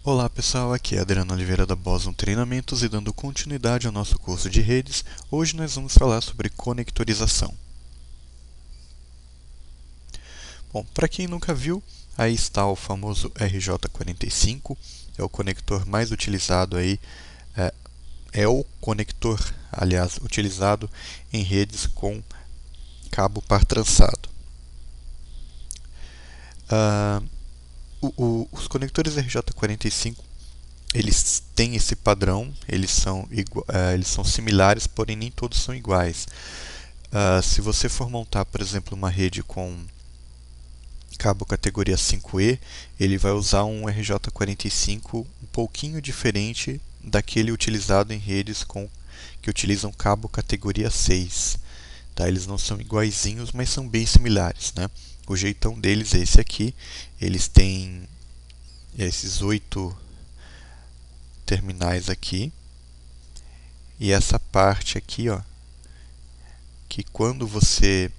Olá pessoal, aqui é Adriano Oliveira da Boson Treinamentos e dando continuidade ao nosso curso de redes, hoje nós vamos falar sobre conectorização. Bom, para quem nunca viu, aí está o famoso RJ45, é o conector mais utilizado aí, é o conector, aliás, utilizado em redes com cabo par trançado. Os conectores RJ45 eles têm esse padrão, eles são similares, porém nem todos são iguais. Se você for montar, por exemplo, uma rede com cabo categoria 5E, ele vai usar um RJ45 um pouquinho diferente daquele utilizado em redes que utilizam cabo categoria 6. Tá? Eles não são iguaizinhos, mas são bem similares. Né? O jeitão deles é esse aqui. Eles têm esses 8 terminais aqui. E essa parte aqui, ó, que quando você...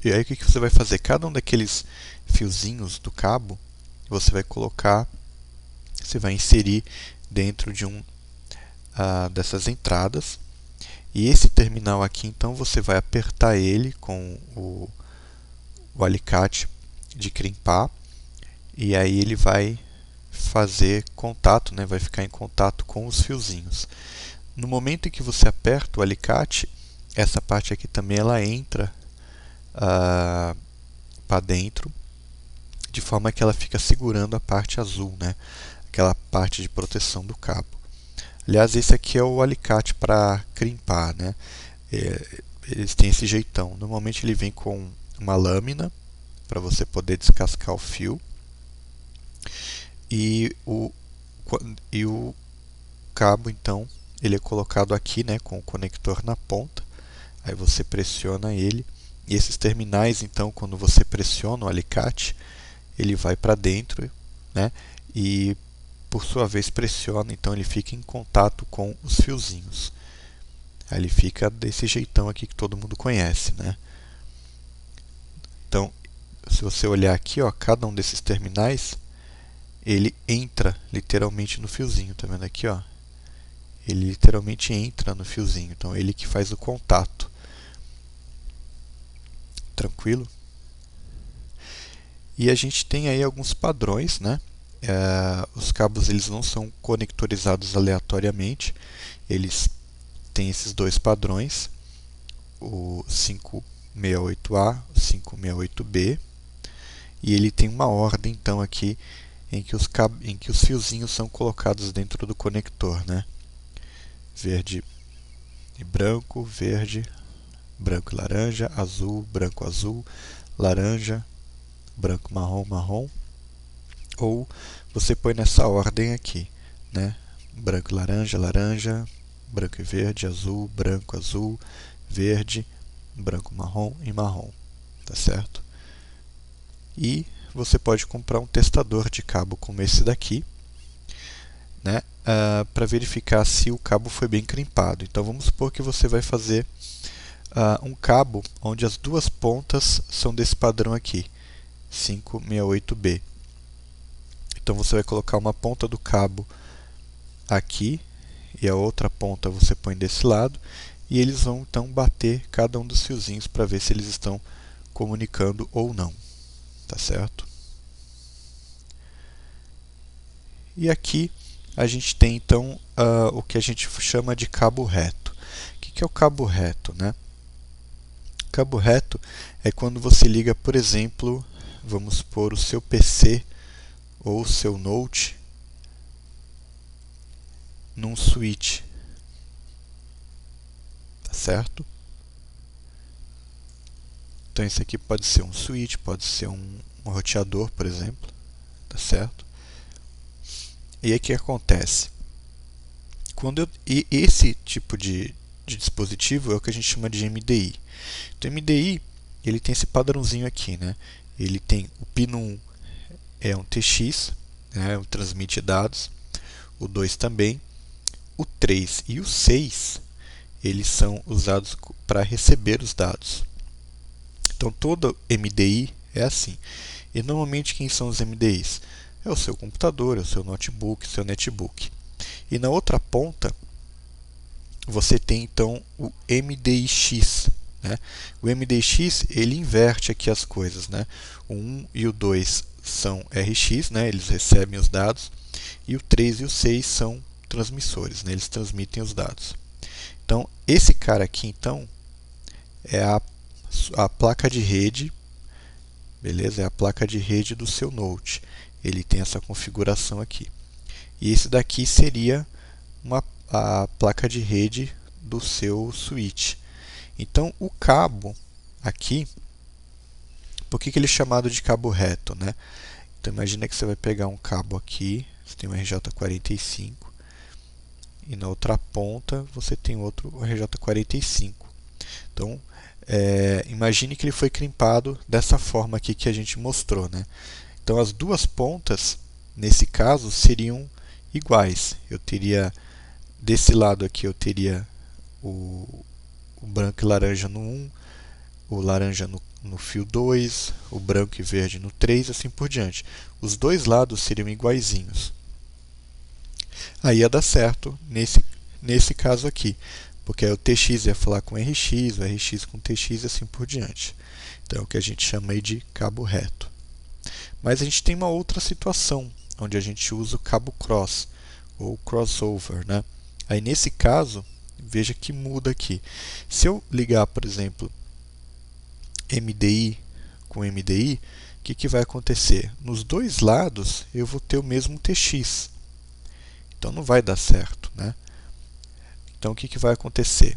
e aí o que você vai fazer? Cada um daqueles fiozinhos do cabo, você vai colocar, você vai inserir dentro de dessas entradas. E esse terminal aqui, então, você vai apertar ele com o alicate de crimpar. E aí ele vai fazer contato, né? Vai ficar em contato com os fiozinhos. No momento em que você aperta o alicate, essa parte aqui também ela entra para dentro, de forma que ela fica segurando a parte azul, né? Aquela parte de proteção do cabo. Aliás, esse aqui é o alicate para crimpar, né? Eles têm esse jeitão. Normalmente ele vem com uma lâmina para você poder descascar o fio e o cabo, então, ele é colocado aqui, né, com o conector na ponta. Aí você pressiona ele e esses terminais, então, quando você pressiona o alicate, ele vai para dentro, né, e por sua vez pressiona, então ele fica em contato com os fiozinhos. Aí ele fica desse jeitão aqui que todo mundo conhece, né? Então, se você olhar aqui, ó, cada um desses terminais, ele entra literalmente no fiozinho, tá vendo aqui, ó? Ele literalmente entra no fiozinho, então ele que faz o contato. Tranquilo? E a gente tem aí alguns padrões, né? Os cabos eles não são conectorizados aleatoriamente, eles têm esses dois padrões, o 568A, o 568B, e ele tem uma ordem então aqui em que os fiozinhos são colocados dentro do conector, né? Verde e branco, verde, branco e laranja, azul, branco, azul, laranja, branco, marrom, marrom, ou você põe nessa ordem aqui, né? Branco e laranja, laranja, branco e verde, azul, branco, azul, verde, branco, marrom e marrom, tá certo? E você pode comprar um testador de cabo como esse daqui, né? Para verificar se o cabo foi bem crimpado. Então vamos supor que você vai fazer um cabo onde as duas pontas são desse padrão aqui, 568B. Então você vai colocar uma ponta do cabo aqui e a outra ponta você põe desse lado e eles vão então bater cada um dos fiozinhos para ver se eles estão comunicando ou não, tá certo? E aqui a gente tem então o que a gente chama de cabo reto. O que é o cabo reto, né? Cabo reto é quando você liga, por exemplo, vamos supor o seu PC ou o seu Note num switch, tá certo? Então esse aqui pode ser um switch, pode ser um roteador, por exemplo, tá certo? E aí o que acontece? E esse tipo de dispositivo é o que a gente chama de MDI. Então MDI ele tem esse padrãozinho aqui, né? Ele tem o pino 1 é um TX, né? Transmite dados, o 2 também, o 3 e o 6 eles são usados para receber os dados. Então todo MDI é assim. E normalmente quem são os MDIs? é o seu computador, é o seu notebook, seu netbook. E na outra ponta, você tem então o MDIX, né? O MDIX ele inverte aqui as coisas, né? O 1 e o 2 são RX, né? Eles recebem os dados, e o 3 e o 6 são transmissores, né? Eles transmitem os dados. Então, esse cara aqui então é a placa de rede, beleza? É a placa de rede do seu Note. Ele tem essa configuração aqui. E esse daqui seria a placa de rede do seu switch. Então, o cabo aqui, por que ele é chamado de cabo reto, né? Então, imagina que você vai pegar um cabo aqui, você tem um RJ45, e na outra ponta você tem outro RJ45. Então, imagine que ele foi crimpado dessa forma aqui que a gente mostrou, né? Então, as duas pontas, nesse caso, seriam iguais. Eu teria, desse lado aqui, eu teria o branco e laranja no 1, o laranja no fio 2, o branco e verde no 3, assim por diante. Os dois lados seriam iguaizinhos. Aí ia dar certo nesse caso aqui, porque aí o TX ia falar com o RX com o TX e assim por diante. Então é o que a gente chama aí de cabo reto. Mas a gente tem uma outra situação, onde a gente usa o cabo cross, ou crossover, né? Aí nesse caso, veja que muda aqui. Se eu ligar, por exemplo, MDI com MDI, o que vai acontecer? Nos dois lados eu vou ter o mesmo TX. Então não vai dar certo, né? Então o que vai acontecer?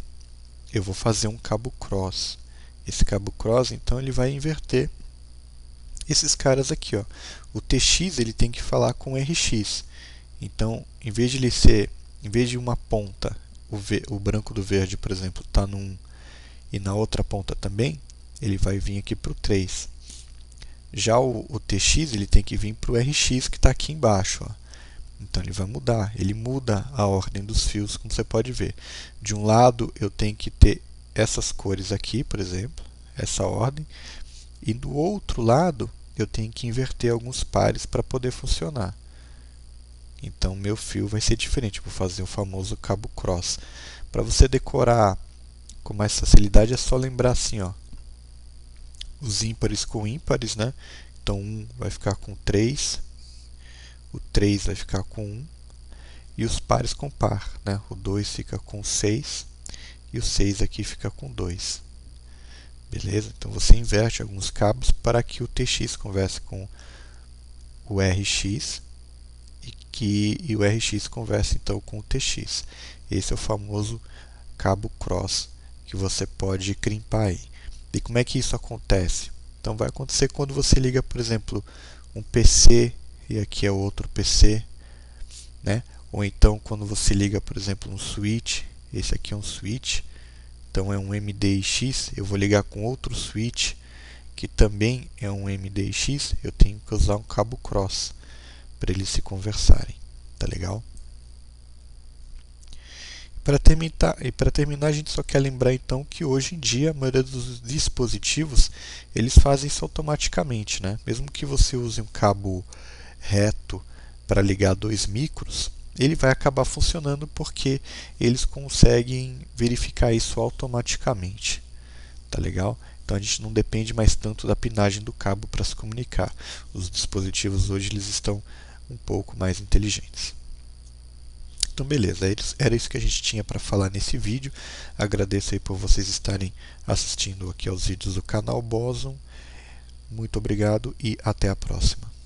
Eu vou fazer um cabo cross. Esse cabo cross, então, ele vai inverter esses caras aqui, ó. O TX ele tem que falar com o RX. Então, em vez de uma ponta, o branco do verde, por exemplo, está no 1 e na outra ponta também, ele vai vir aqui para o 3. Já o TX ele tem que vir para o RX que está aqui embaixo, ó. Então ele vai mudar, ele muda a ordem dos fios, como você pode ver. De um lado eu tenho que ter essas cores aqui, por exemplo, essa ordem, e do outro lado eu tenho que inverter alguns pares para poder funcionar. Então meu fio vai ser diferente, vou fazer o famoso cabo cross. Para você decorar com mais facilidade é só lembrar assim, ó, os ímpares com ímpares, né? Então 1 vai ficar com 3, o 3 vai ficar com 1, e os pares com par, né? O 2 fica com 6 e o 6 aqui fica com 2. Beleza? Então você inverte alguns cabos para que o TX converse com o RX e o RX converse então com o TX. Esse é o famoso cabo cross que você pode crimpar aí. E como é que isso acontece? Então vai acontecer quando você liga, por exemplo, um PC e aqui é outro PC, né? Ou então quando você liga, por exemplo, um switch, esse aqui é um switch, então é um MDIX, eu vou ligar com outro switch que também é um MDIX, eu tenho que usar um cabo cross para eles se conversarem, tá legal? Para terminar, a gente só quer lembrar então que hoje em dia a maioria dos dispositivos eles fazem isso automaticamente, né? Mesmo que você use um cabo reto para ligar 2 micros, ele vai acabar funcionando porque eles conseguem verificar isso automaticamente, tá legal? Então a gente não depende mais tanto da pinagem do cabo para se comunicar. Os dispositivos hoje eles estão um pouco mais inteligentes. Então beleza, era isso que a gente tinha para falar nesse vídeo. Agradeço aí por vocês estarem assistindo aqui aos vídeos do canal Boson. Muito obrigado e até a próxima.